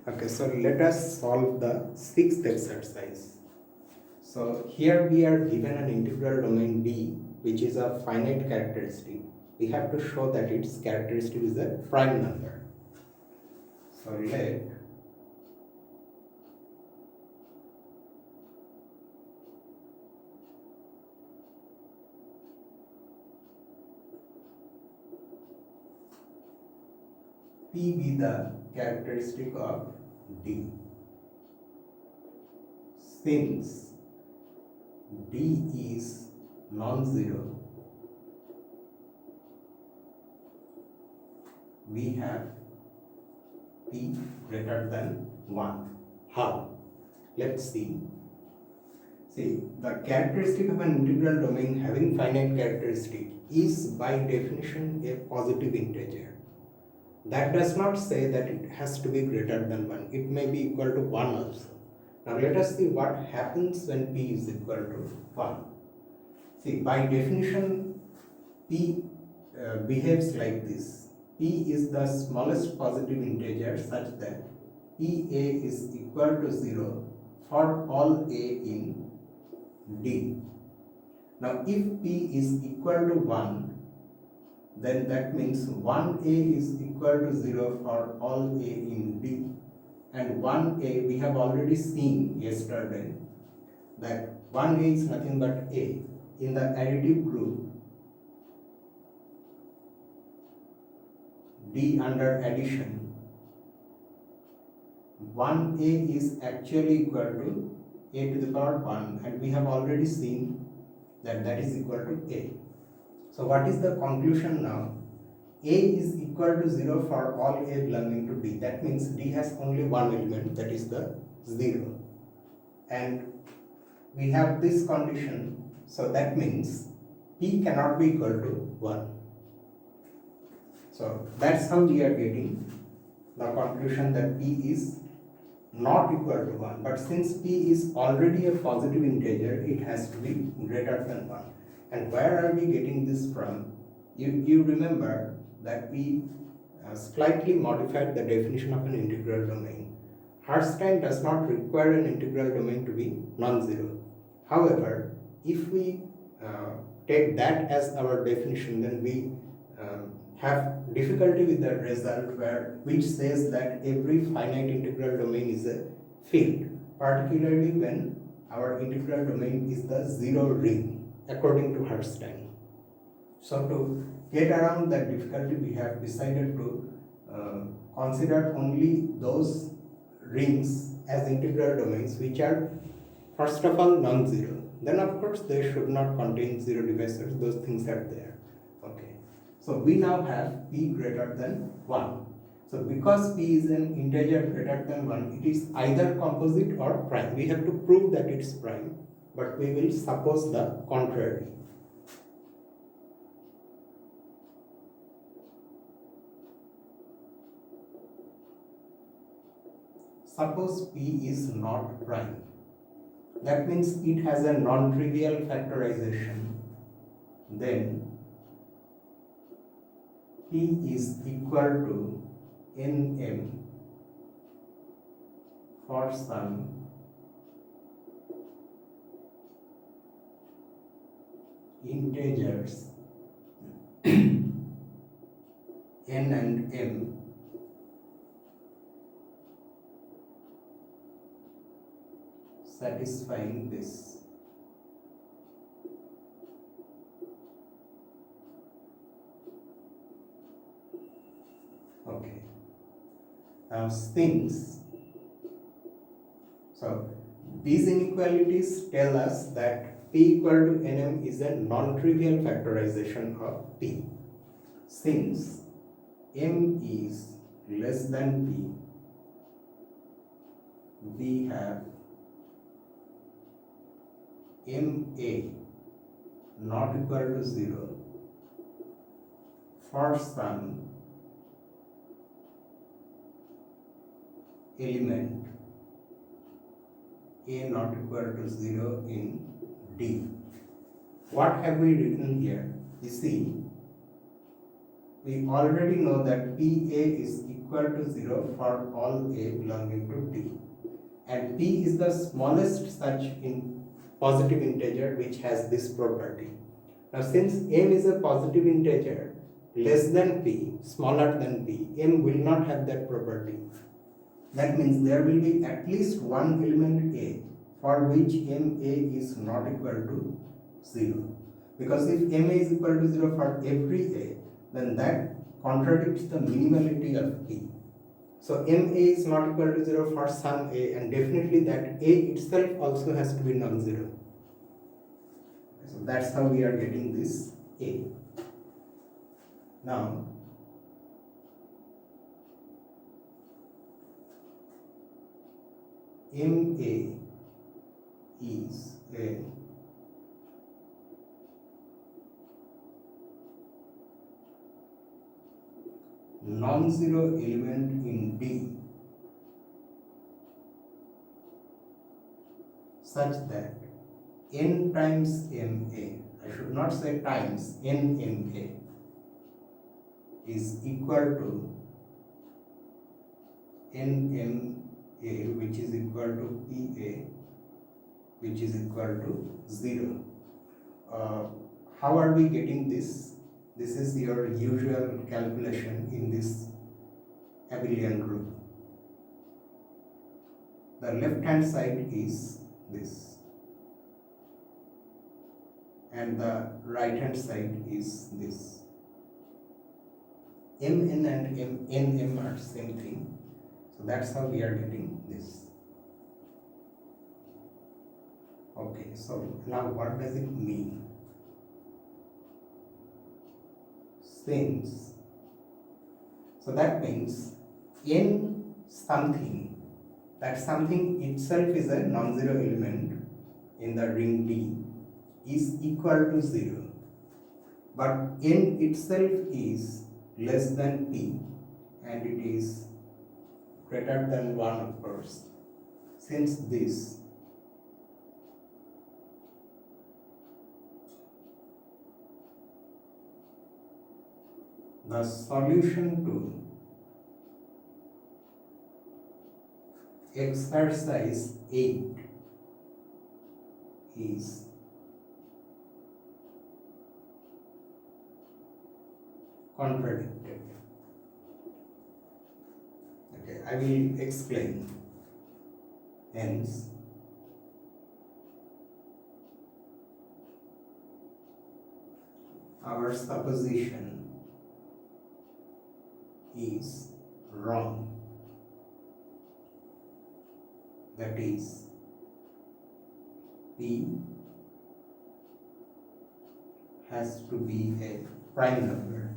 Okay, so let us solve the sixth exercise. So here we are given an integral domain D, which is a finite characteristic. We have to show that its characteristic is a prime number. So let P be the characteristic of D. Since D is non-zero, we have P greater than 1. How? Let's see. See, the characteristic of an integral domain having finite characteristic is by definition a positive integer. That does not say that it has to be greater than 1. It may be equal to 1 also. Now let us see what happens when P is equal to 1. See, by definition, P behaves like this. P is the smallest positive integer such that PA is equal to 0 for all A in D. Now if P is equal to 1, then that means 1A is equal to 0 for all A in D. And 1A we have already seen yesterday that 1A is nothing but A. In the additive group, D under addition, 1A is actually equal to A to the power 1, and we have already seen that that is equal to A. So what is the conclusion now? A is equal to 0 for all A belonging to D. That means D has only one element, that is the 0. And we have this condition, so that means P cannot be equal to 1. So that's how we are getting the conclusion that P is not equal to 1. But since P is already a positive integer, it has to be greater than 1. And where are we getting this from? You remember that we slightly modified the definition of an integral domain. Herstein does not require an integral domain to be non-zero. However, if we take that as our definition, then we have difficulty with the result which says that every finite integral domain is a field, particularly when our integral domain is the zero ring, according to Herstein. So to get around that difficulty, we have decided to consider only those rings as integral domains which are first of all non-zero. Then of course they should not contain zero divisors, those things are there. Okay. So we now have P greater than 1. So because P is an integer greater than 1, it is either composite or prime. We have to prove that it's prime, but we will suppose the contrary. Suppose P is not prime. That means it has a non-trivial factorization. Then P is equal to Nm for some integers n and m satisfying this. Okay. Now things. So these inequalities tell us that P equal to Nm is a non-trivial factorization of P. Since m is less than P, we have MA not equal to 0 for some element A not equal to 0 in D. What have we written here? You see, we already know that PA is equal equal to 0 for all a belonging to D, and P is the smallest such positive integer which has this property. Now since m is a positive integer less than P, smaller than P, m will not have that property. That means there will be at least one element A for which ma is not equal to 0. Because if ma is equal to 0 for every A, then that contradicts the minimality of P. So ma is not equal to 0 for some A, and definitely that A itself also has to be non-zero. So that's how we are getting this A. Now ma is a non-zero element in D such that n times ma, I should not say times, n ma is equal to n ma, which is equal to pa, which is equal to 0. How are we getting this? This is your usual calculation in this abelian group. The left hand side is this, and the right hand side is this. Mn and nm are same thing, so that's how we are getting this. Okay, so now what does it mean? Since, so that means n something, that something itself is a non-zero element in the ring D, is equal to 0, but n itself is less than P and it is greater than 1, of course. Since this, the solution to exercise 8 is contradicted. Okay, I will explain. Hence, our supposition is wrong. That is, P has to be a prime number.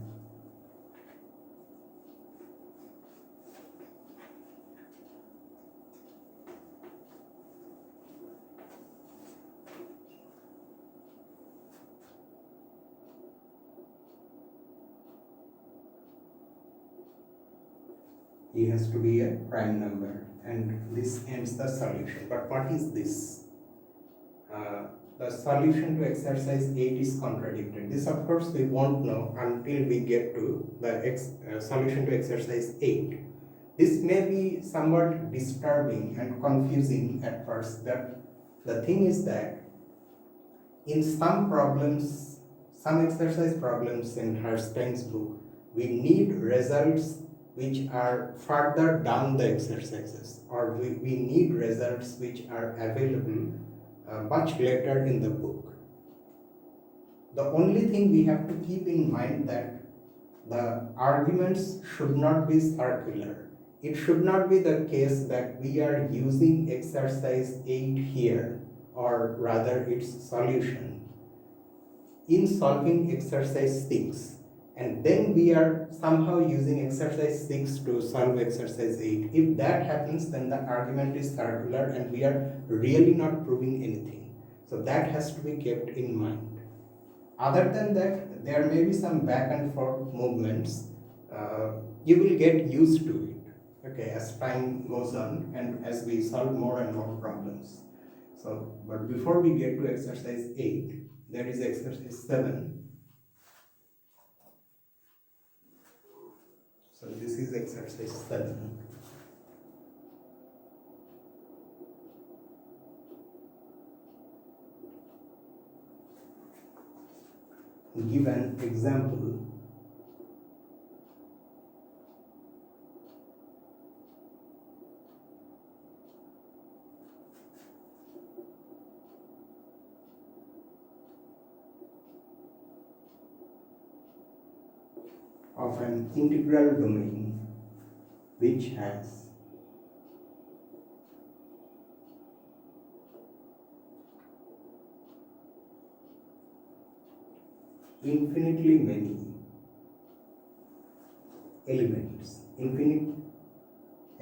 He has to be a prime number, and this ends the solution. But what is this? The solution to exercise 8 is contradicted. This, of course, we won't know until we get to the solution to exercise 8. This may be somewhat disturbing and confusing at first. The thing is that in some problems, some exercise problems in Herstein's book, we need results which are further down the exercises, or we need results which are available much later in the book. The only thing we have to keep in mind that the arguments should not be circular. It should not be the case that we are using exercise 8 here, or rather its solution, in solving exercise 6. And then we are somehow using exercise 6 to solve exercise 8. If that happens, then the argument is circular and we are really not proving anything. So that has to be kept in mind. Other than that, there may be some back and forth movements. You will get used to it, okay, as time goes on and as we solve more and more problems. So, but before we get to exercise 8, there is exercise 7. So So this is exercise 7. Give an example of an integral domain which has infinitely many elements. Infinitely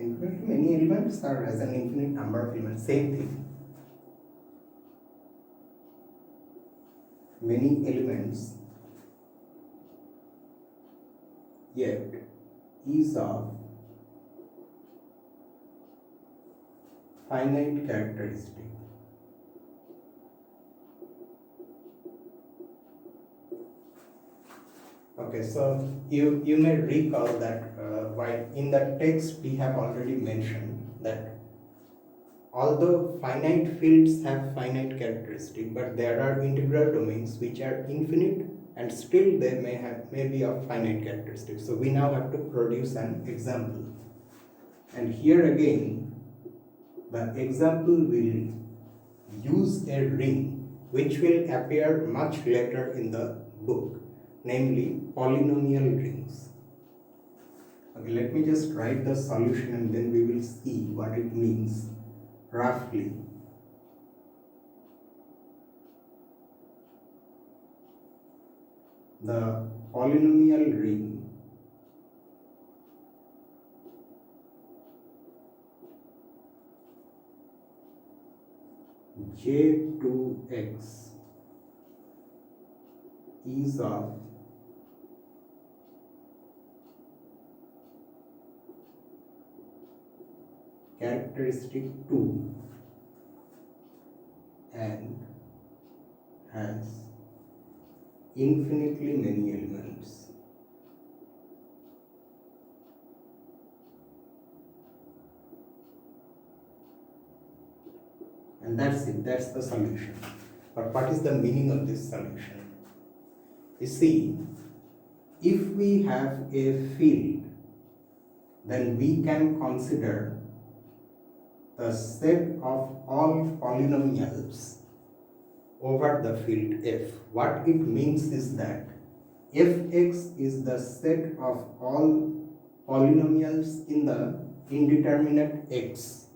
many elements, or as an infinite number of elements, same thing. Many elements, yet is of finite characteristic. Okay, so you may recall that while in the text we have already mentioned that although finite fields have finite characteristic, but there are integral domains which are infinite and still they may be of finite characteristics. So we now have to produce an example. And here again, the example will use a ring which will appear much later in the book, namely polynomial rings. Okay, let me just write the solution and then we will see what it means roughly. The polynomial ring J2x is of characteristic 2 and has infinitely many elements. And that's it, that's the solution. But what is the meaning of this solution? You see, if we have a field, then we can consider the set of all polynomials over the field f. What it means is that fx is the set of all polynomials in the indeterminate x,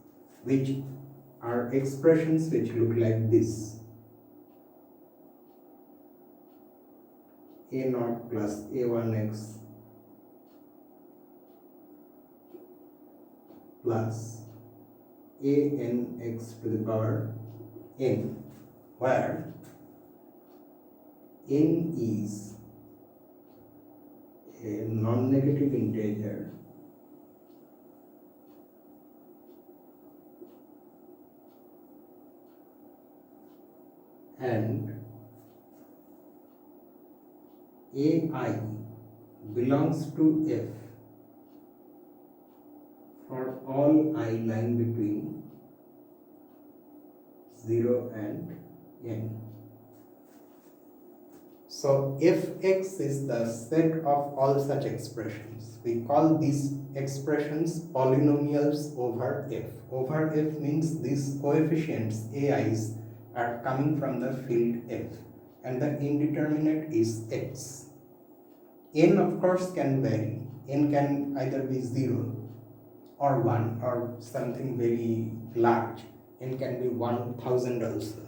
which are expressions which look like this: a0 plus a1x plus anx to the power n, where n is a non-negative integer and ai belongs to f for all I lying between 0 and n. So fx is the set of all such expressions. We call these expressions polynomials over f. Over f means these coefficients ai's are coming from the field f, and the indeterminate is x. N of course can vary. N can either be 0 or 1 or something very large. N can be 1000 also.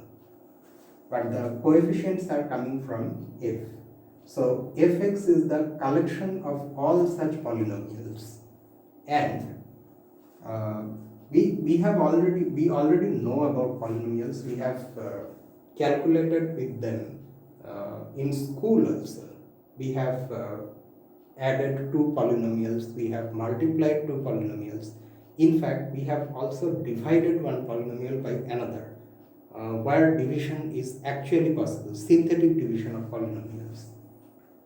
But the coefficients are coming from f. So fx is the collection of all such polynomials, and we already know about polynomials. We have calculated with them in school also. We have added 2 polynomials, we have multiplied 2 polynomials. In fact, we have also divided one polynomial by another, where division is actually possible, synthetic division of polynomials.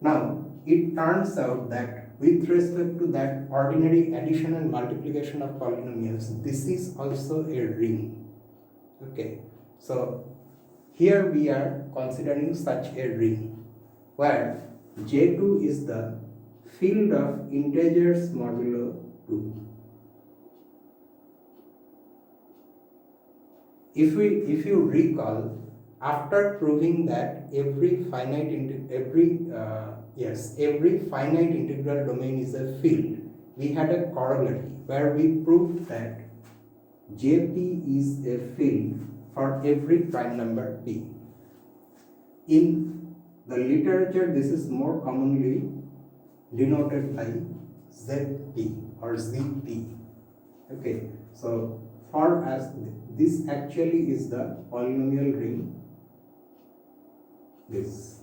Now, it turns out that with respect to that ordinary addition and multiplication of polynomials, this is also a ring. Okay, so here we are considering such a ring where J2 is the field of integers modulo 2. If you recall, after proving that every finite integral domain is a field, we had a corollary where we proved that Jp is a field for every prime number p. In the literature, this is more commonly denoted by Zp or Zp. Okay, so for us, this actually is the polynomial ring, this,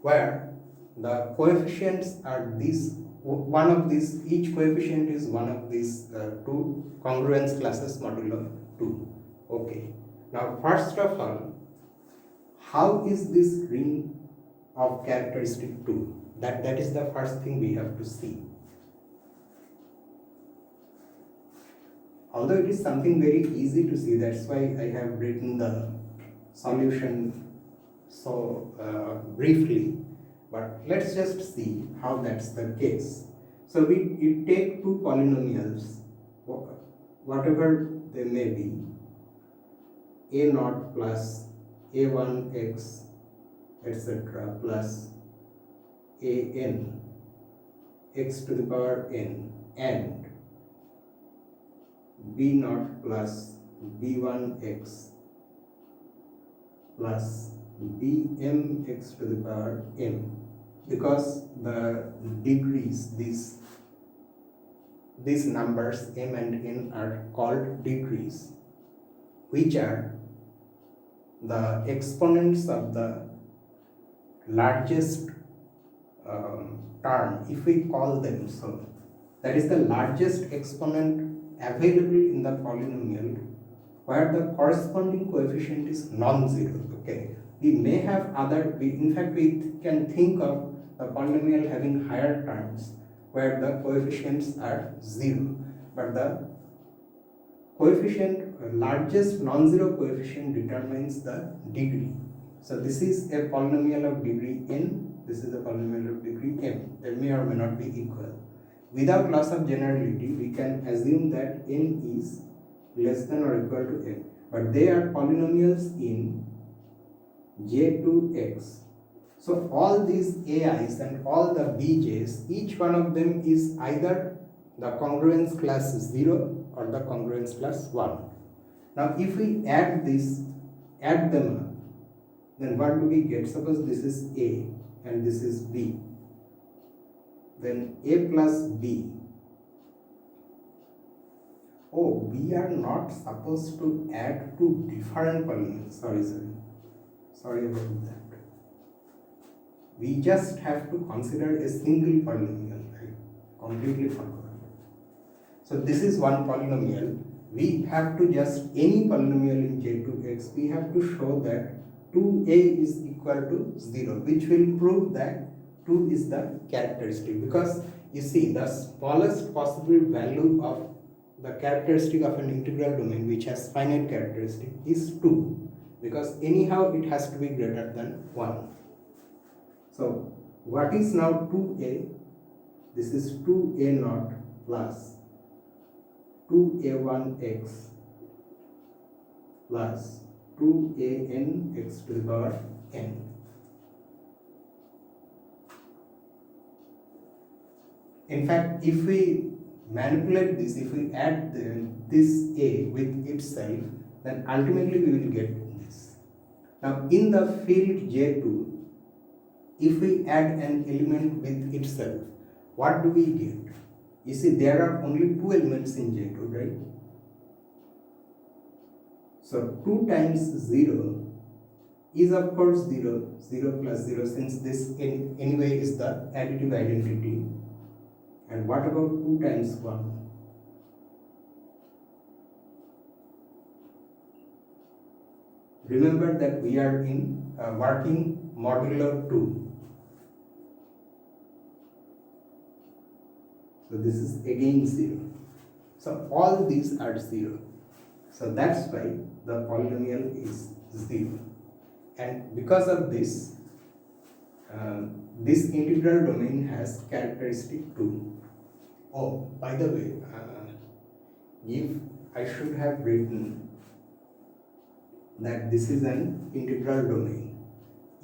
where the coefficients are this, one of these, each coefficient is one of these two congruence classes modulo 2. Okay, now first of all, how is this ring of characteristic 2? That is the first thing we have to see. Although it is something very easy to see, that's why I have written the solution so briefly, but let's just see how that's the case. So we take two polynomials, whatever they may be, a0 plus a1x etc. plus an x to the power n and b0 plus b1x plus bmx to the power m, because the degrees, these numbers m and n are called degrees, which are the exponents of the largest term, if we call them so. That is the largest exponent available in the polynomial where the corresponding coefficient is non-zero. Okay, we may have other, in fact we can think of the polynomial having higher terms where the coefficients are 0, but the coefficient, largest non-zero coefficient determines the degree. So this is a polynomial of degree n, this is a polynomial of degree m. They may or may not be equal. Without loss of generality, we can assume that n is less than or equal to m, but they are polynomials in J2x. So all these ai's and all the bj's, each one of them is either the congruence class 0 or the congruence class 1. Now if we add them up, then what do we get? Suppose this is a and this is b, then a plus b. Oh, we are not supposed to add two different polynomials. Sorry about that. We just have to consider a single polynomial. I completely forgot. So this is one polynomial. We have to just, any polynomial in J2x, we have to show that 2a is equal to 0, which will prove that 2 is the characteristic, because you see the smallest possible value of the characteristic of an integral domain which has finite characteristic is 2, because anyhow it has to be greater than 1. So what is now 2a? This is 2a0 plus 2a1x plus 2an x to the power n. In fact, if we manipulate this, if we add this a with itself, then ultimately we will get this. Now in the field J2, if we add an element with itself, what do we get? You see, there are only two elements in J2, right? So 2 times 0 is of course 0, 0 plus 0, since this anyway is the additive identity. And what about 2 times 1? Remember that we are in working modulo 2. So this is again 0. So all these are 0. So that's why the polynomial is 0. And because of this, this integral domain has characteristic 2. Oh, by the way, if I should have written that this is an integral domain,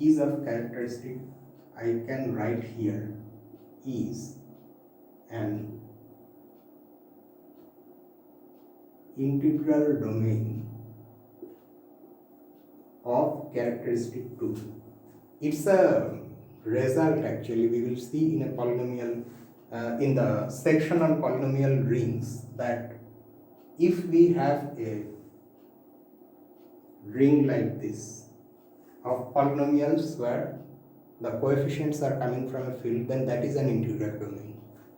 is of characteristic, I can write here is an integral domain of characteristic 2. It's a result actually. We will see in a polynomial, in the section on polynomial rings, that if we have a ring like this of polynomials where the coefficients are coming from a field, then that is an integral domain.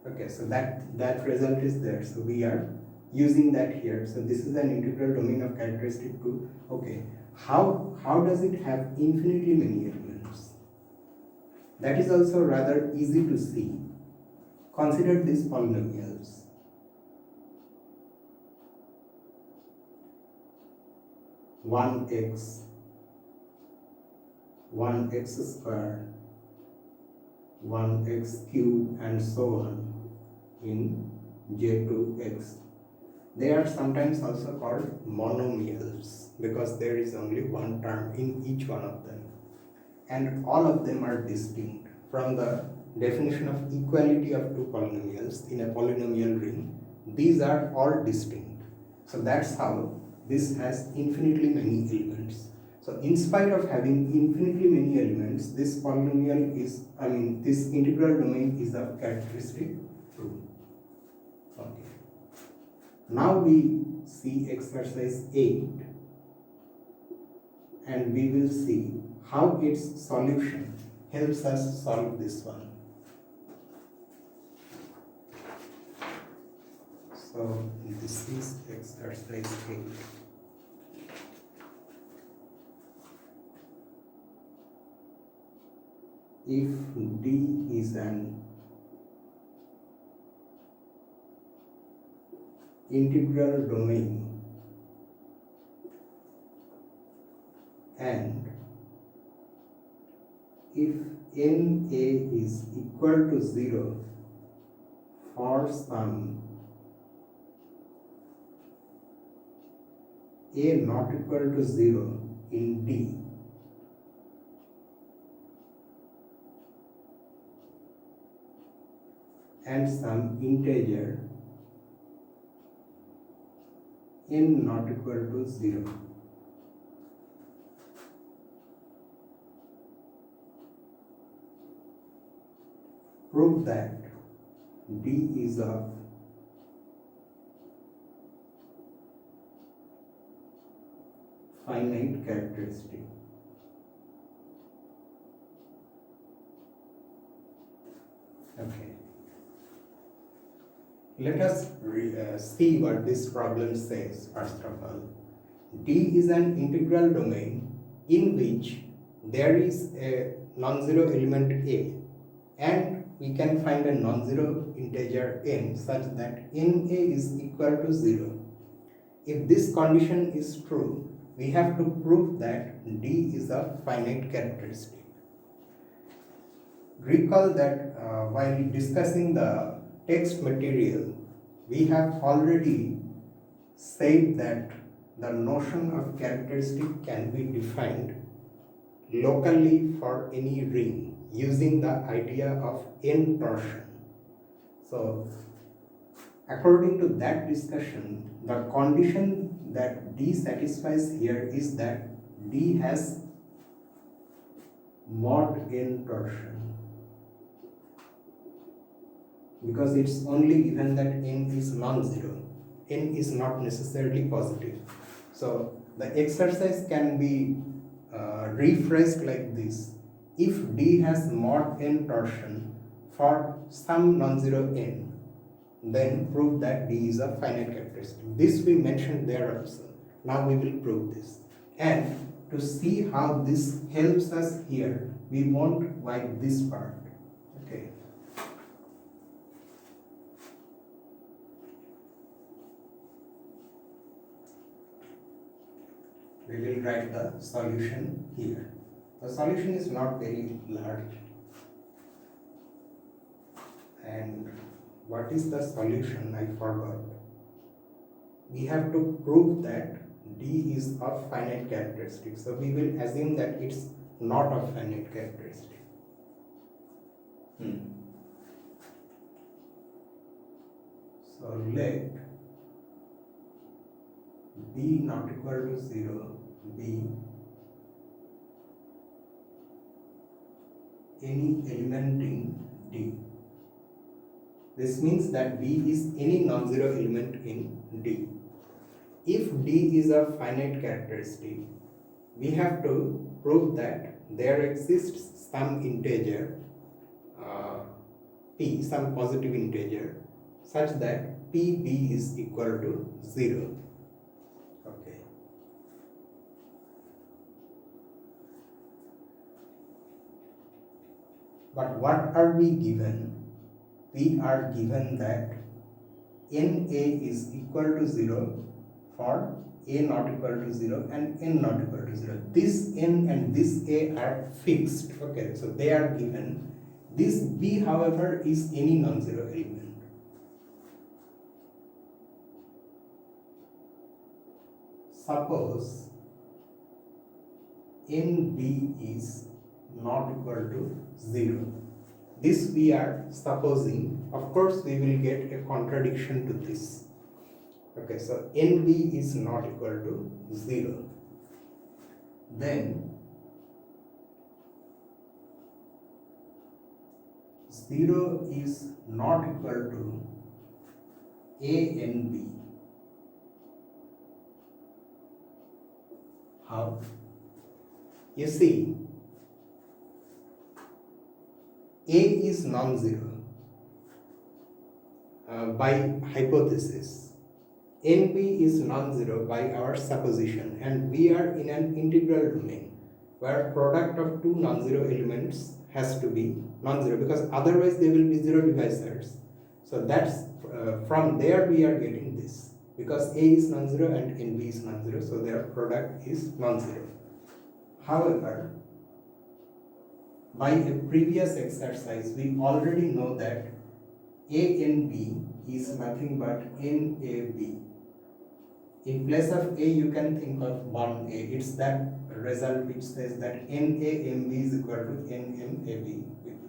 Okay, so that result is there. So we are using that here. So this is an integral domain of characteristic 2. Okay, how does it have infinitely many elements? That is also rather easy to see. Consider these polynomials. 1x, 1x square, 1x cube, and so on in J2x. They are sometimes also called monomials because there is only one term in each one of them, and all of them are distinct from the definition of equality of two polynomials in a polynomial ring. These are all distinct. So that's how this has infinitely many elements. So in spite of having infinitely many elements, this polynomial is, this integral domain is of characteristic 2. Okay. Now we see exercise 8, and we will see how its solution helps us solve this one. So this is exercise 8. If D is an integral domain and if NA is equal to 0 for some A not equal to 0 in D, and some integer n not equal to 0. Prove that D is of finite characteristic. Okay. Let us see what this problem says first of all. D is an integral domain in which there is a non-zero element A, and we can find a non-zero integer n such that NA is equal to 0. If this condition is true, we have to prove that D is a finite characteristic. Recall that while discussing the text material, we have already said that the notion of characteristic can be defined locally for any ring using the idea of n torsion. So, according to that discussion, the condition that D satisfies here is that D has mod n torsion, because it's only given that n is non-zero. N is not necessarily positive. So the exercise can be rephrased like this. If D has mod n torsion for some non-zero n, then prove that D is a finite characteristic. This we mentioned there also. Now we will prove this. And to see how this helps us here, we won't wipe this part. Okay. we will write the solution here. The solution is not very large. And what is the solution? I forgot. We have to prove that D is of finite characteristic. So we will assume that it's not of finite characteristic. So let D not equal to 0 be any element in D. This means that B is any non-zero element in D. If D is a finite characteristic, we have to prove that there exists some integer p, some positive integer, such that pb is equal to 0. Okay. But what are we given? We are given that NA is equal to 0 for A not equal to 0 and N not equal to 0. This N and this A are fixed. Okay, so they are given. This B, however, is any non-zero element. Suppose NB is not equal to 0. This we are supposing. Of course, we will get a contradiction to this. Okay, so NB is not equal to 0. Then 0 is not equal to A and B. How? You see, A is non-zero by hypothesis. NB is non-zero by our supposition, and we are in an integral domain where product of two non-zero elements has to be non-zero, because otherwise they will be zero divisors. So that's from there we are getting this, because A is non-zero and NB is non-zero, so their product is non-zero. However, by a previous exercise, we already know that A and B is nothing but NAB. In place of A, you can think of 1A. It's that result which says that NAMB is equal to NMAB.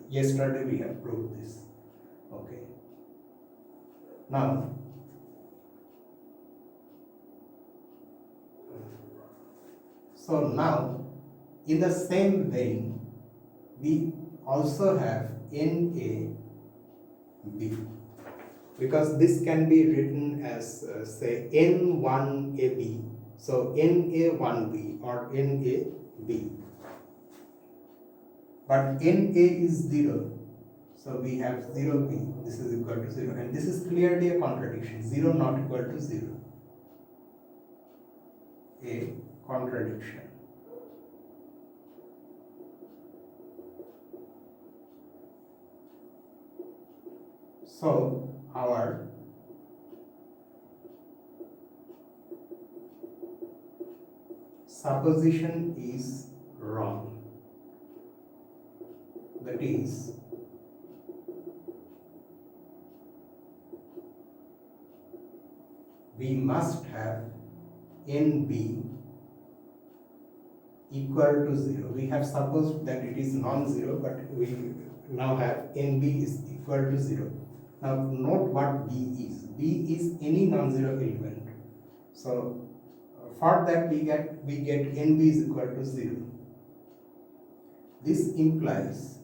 Yesterday we have proved this. Okay. Now, so now, in the same vein, we also have NAB, because this can be written as say N1AB, so NA1B or NAB. But NA is 0, so we have 0B, this is equal to 0, and this is clearly a contradiction, 0 not equal to 0, a contradiction. So our supposition is wrong. That is, we must have NB equal to 0. We have supposed that it is non-zero, but we now have NB is equal to 0. Now note what B is. B is any non-zero element. So for that we get NB is equal to 0. This implies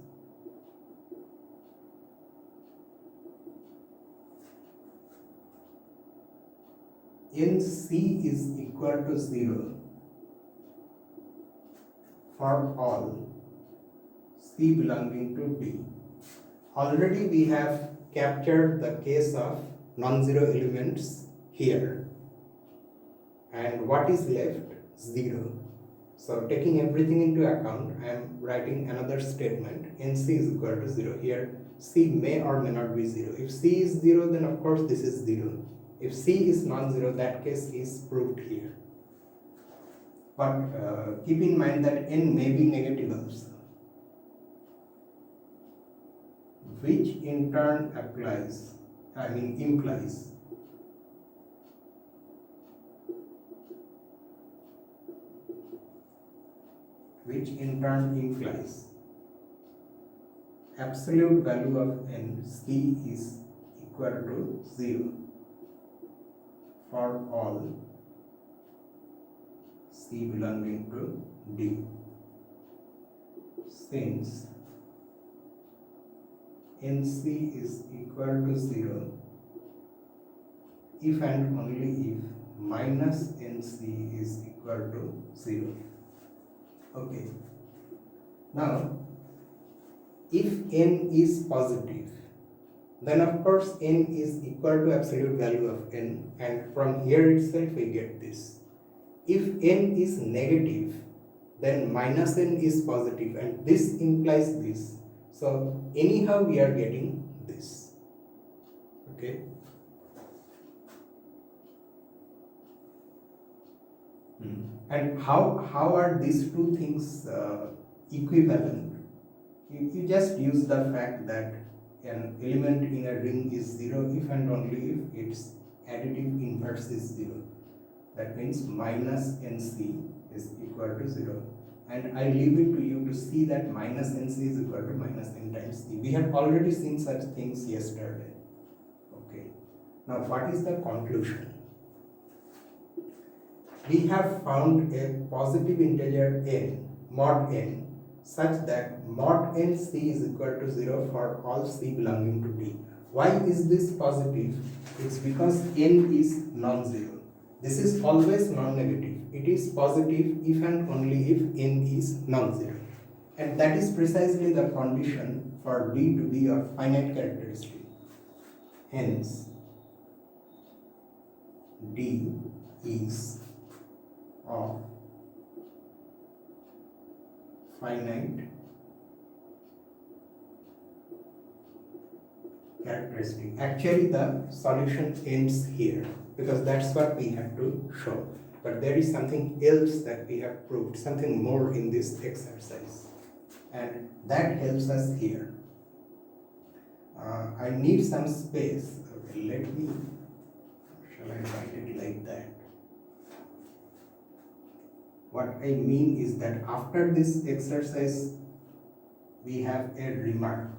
NC is equal to 0 for all C belonging to D. Already we have captured the case of non-zero elements here, and what is left? 0. So taking everything into account, I am writing another statement, NC is equal to 0. Here C may or may not be 0. If C is 0, then of course this is 0. If C is non-zero, that case is proved here. but keep in mind that n may be negative also, which in turn implies absolute value of n c is equal to 0 for all c belonging to D, since nc is equal to 0 if and only if minus nc is equal to 0. Okay. Now, if n is positive, then of course n is equal to absolute value of n, and from here itself we get this. If n is negative, then minus n is positive, and this implies this. So anyhow we are getting this. Okay. And how are these two things equivalent? You just use the fact that an element in a ring is 0 if and only if its additive inverse is 0. That means minus nc is equal to 0. And I leave it to you to see that minus nc is equal to minus n times c. We have already seen such things yesterday. Okay. Now what is the conclusion? We have found a positive integer n, mod n, such that mod n c is equal to 0 for all c belonging to D. Why is this positive? It's because n is non-zero. This is always non-negative. It is positive if and only if n is non-zero. And that is precisely the condition for D to be of finite characteristic. Hence, D is of finite characteristic. Actually the solution ends here because that's what we have to show, but there is something else that we have proved, something more in this exercise, and that helps us here. I need some space. Okay, shall I write it like that? What I mean is that after this exercise, we have a remark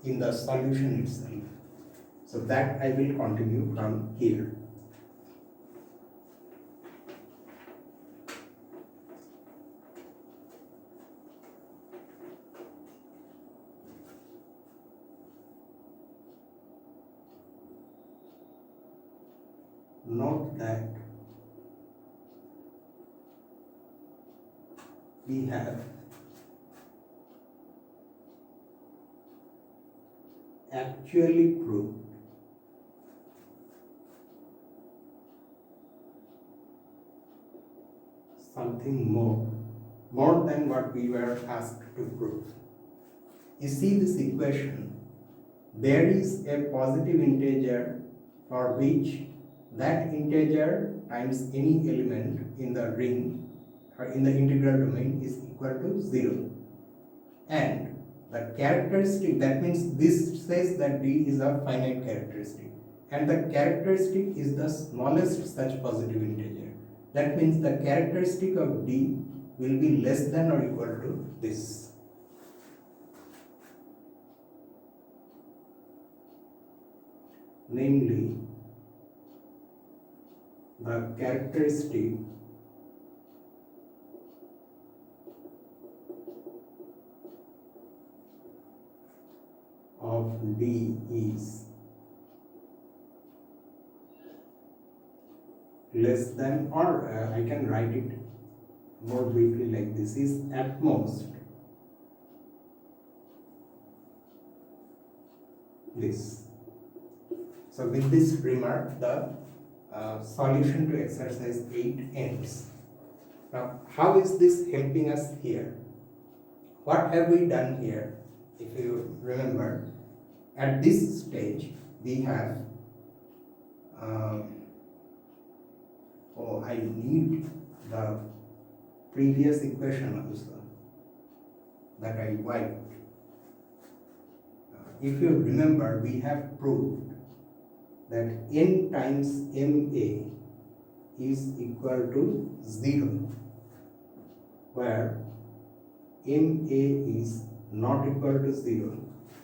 in the solution itself. So that I will continue from here. Note that we have actually proved something more than what we were asked to prove. You see this equation, there is a positive integer for which that integer times any element in the ring or in the integral domain is equal to 0. And the characteristic, that means this says that D is a finite characteristic, and the characteristic is the smallest such positive integer. That means the characteristic of D will be less than or equal to this. Namely, the characteristic of D is less than, or I can write it more briefly like this, is at most this. So with this remark, the solution to exercise 8 ends. Now, how is this helping us here? What have we done here? If you remember, at this stage we have I need the previous equation also that I wiped. If you remember, we have proved that n times ma is equal to 0, where ma is not equal to 0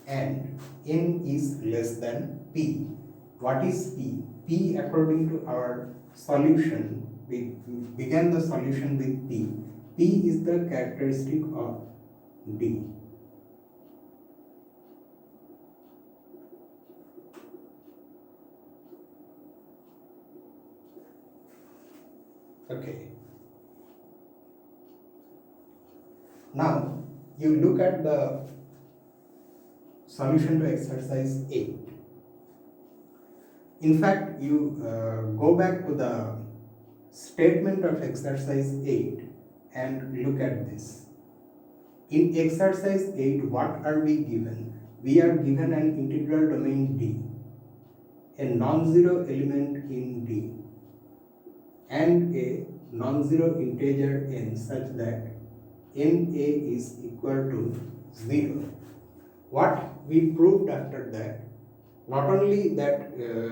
and n is less than p. What is p? P, according to our solution, we began the solution with p. P is the characteristic of D. Okay. Now you look at the solution to exercise 8. In fact, you go back to the statement of exercise 8 and look at this. In exercise 8, what are we given? We are given an integral domain D, a non-zero element in D, and a non-zero integer n such that na is equal to 0. What we proved after that, not only that